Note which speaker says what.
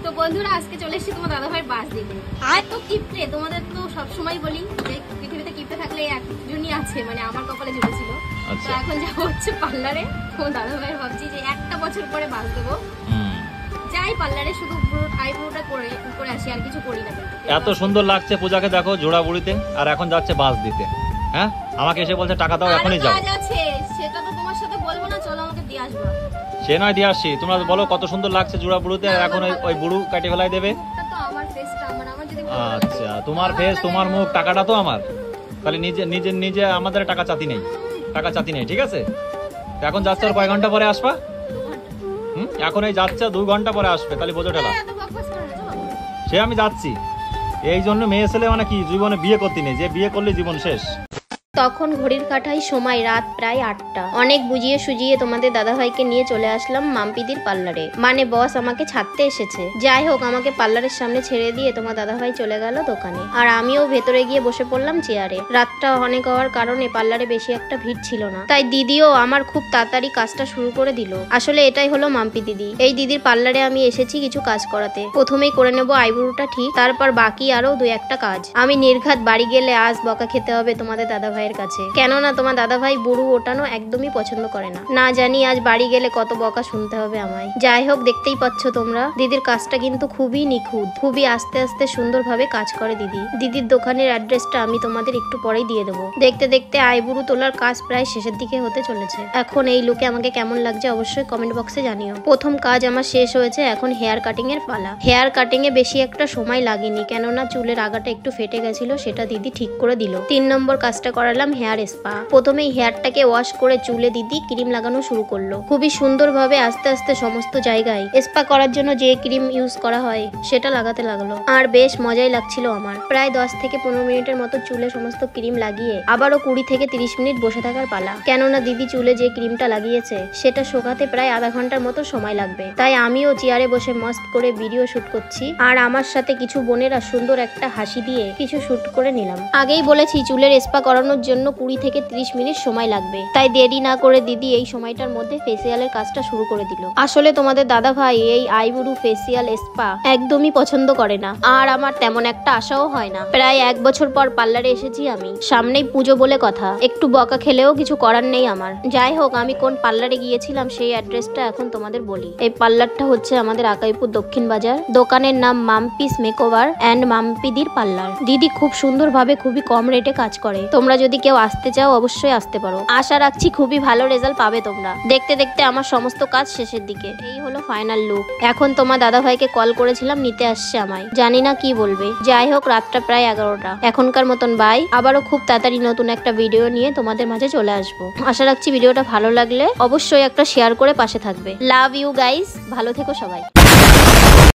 Speaker 1: তো বন্ধুরা আজকে চলে এসেছি তোমার দাদা ভাইয়ের বাস দিতে। আর তো কিপটে, তোমাদের তো সবসময় বলি যে পৃথিবীতে কিপটে থাকলে একজনই আছে, মানে আমার কপালে জুটেছিল। তো এখন যাবো হচ্ছে পার্লারে। তোমার দাদা ভাইয়ের ভাবছি যে একটা বছর পরে বাস দেবো, যাই পার্লারে শুধু আইব্রোটা করে আসি, আর কিছু করি না।
Speaker 2: এত সুন্দর লাগছে পূজাকে, দেখো জোড়া বুড়িতে, আর এখন যাচ্ছে বাস দিতে। হ্যাঁ, আমাকে এসে বলছে টাকা দাও, এখনই যাও।
Speaker 1: কাজ আছে, সেটা তো তোমার সাথে বলবো না, চলো আমাকে দিয়ে আসবা।
Speaker 2: সে নয় দিয়ে আসছি, তোমরা বলো কত সুন্দর লাগছে জোড়া বুড়িতে, আর এখন ওই বুড়ু কাটি ফেলাই দেবে। আচ্ছা, তোমার ফেস তোমার মুখ, টাকাটা তো আমার। তাহলে নিজে আমাদের টাকা চাতি নেই, ঠিক আছে? এখন যাচ্ছে, আর কয় ঘন্টা পরে আসবা? এখন এই যাচ্ছে 2 ঘন্টা পরে আসবে, তাহলে বোঝো ঠেলা। সে আমি যাচ্ছি, এই জন্য মেয়ে ছেলে মানে কি জীবনে বিয়ে করতে নেই, যে বিয়ে করলে জীবন শেষ।
Speaker 1: তখন ঘড়ির কাঁটায় সময় রাত প্রায় 8টা। অনেক বুঝিয়ে সুজিয়ে তোমাদের দাদাভাইকে নিয়ে চলে আসলাম মাম্পিদির পার্লারে, মানে বস আমাকে ছাড়তে এসেছে। যাই হোক, আমাকে পার্লারের সামনে ছেড়ে দিয়ে তোমার দাদাভাই চলে গেল দোকানে, আর আমিও ভেতরে গিয়ে বসে পড়লাম চেয়ারে। রাতটা অনেক হওয়ার কারণে পার্লারে বেশি একটা ভিড় ছিল না, তাই দিদিও আমার খুব তাড়াতাড়ি কাজটা শুরু করে দিল। আসলে এটাই হলো মাম্পি দিদি। এই দিদির পার্লারে আমি এসেছি কিছু কাজ করাতে। প্রথমেই করে নেব আইব্রোটা ঠিক, তারপর বাকি আরো 2-1টা কাজ। আমি নির্ঘাত বাড়ি গেলে আজ বকা খেতে হবে তোমাদের দাদাভাই কাছে, কেননা তোমার দাদা ভাই বুড়ু ওঠানো একদমই পছন্দ করে না। না জানি আজ বাড়ি গেলে কত বকা শুনতে হবে আমায়। যাই হোক, দেখতেই পাচ্ছ তোমরা, দিদির কাজটা কিন্তু খুবই নিখুঁত, খুবই আস্তে আস্তে সুন্দরভাবে কাজ করে দিদি। দিদির দোকানের অ্যাড্রেসটা আমি তোমাদের একটু পরেই দিয়ে দেবো। দেখতে দেখতে আইবুড়ু তোলার কাজ প্রায় শেষের দিকে হতে চলেছে। এখন এই লুকে আমাকে কেমন লাগছে অবশ্যই কমেন্ট বক্সে জানিও। প্রথম কাজ আমার শেষ হয়েছে, এখন হেয়ার কাটিং এর পালা। হেয়ার কাটিং এ বেশি একটা সময় লাগেনি, কেননা চুলের আগাটা একটু ফেটে গেছিল, সেটা দিদি ঠিক করে দিল। 3 নম্বর কাজটা করালাম হেয়ার স্পা। প্রথমেই হেয়ারটাকে ওয়াশ করে চুলে দিদি ক্রিম লাগানো শুরু করলো। খুবই সুন্দরভাবে আস্তে আস্তে সমস্ত জায়গায় স্পা করার জন্য যে ক্রিম ইউজ করা হয় সেটা লাগাতে লাগলো, আর বেশ মজাই লাগছিল আমার। প্রায় 10 থেকে 15 মিনিটের মতো চুলে সমস্ত ক্রিম লাগিয়ে আবারও 20 থেকে 30 মিনিট বসে থাকার পালা, কেননা দিদি চুলে যে ক্রিমটা লাগিয়েছে সেটা শোকাতে প্রায় আধা ঘন্টার মতো সময় লাগবে। তাই আমিও চেয়ারে বসে মস্ত করে ভিডিও শুট করছি, আর আমার সাথে কিছু বোনেরা সুন্দর একটা হাসি দিয়ে কিছু শুট করে নিলাম। আগেই বলেছি চুলের স্পা করানোর জন্য 20 থেকে 30 মিনিট সময় লাগবে, তাই দেরি না করে দিদি এই সময়টার মধ্যে ফেসিয়ালের কাজটা শুরু করে দিল। আসলে তোমাদের দাদা ভাই এই আইবুড়ু ফেসিয়াল স্পা একদমই পছন্দ করে না, আর আমার তেমন একটা আশাও হয় না। প্রায় 1 বছর পর পার্লারে এসেছি আমি, সামনেই পুজো বলে কথা, একটু বকা খেলেও কিছু করার নেই আমার। যাই হোক, আমি কোন পার্লারে গিয়েছিলাম সেই অ্যাড্রেসটা এখন তোমাদের বলি। এই পার্লারটা হচ্ছে আমাদের আকাইপুর দক্ষিণ বাজার। দোকানের নাম মাম্পিস মেকওভার অ্যান্ড মাম্পিদির পার্লার। দিদি খুব সুন্দরভাবে খুবই কম রেটে কাজ করে। তোমরা যদি কেউ আসতে চাও অবশ্যই আসতে পারো। আশা রাখছি খুবই ভালো রেজাল্ট পাবে তোমরা। দেখতে দেখতে আমার সমস্ত কাজ শেষের দিকে। এই হলো ফাইনাল লুক। এখন তোমার দাদা ভাইকে কল করেছিলাম, নিতে আসছে আমায়, জানি না কি বলবে। যাই হোক, রাতটা প্রায় 11টা। এখনকার মতন বাই। আবারও খুব তাড়াতাড়ি নতুন একটা ভিডিও নিয়ে তোমাদের মাঝে চলে আসবো। আশা রাখছি ভিডিওটা ভালো লাগলে অবশ্যই একটা শেয়ার করে পাশে থাকবে। লাভ ইউ গাইস, ভালো থেকো সবাই।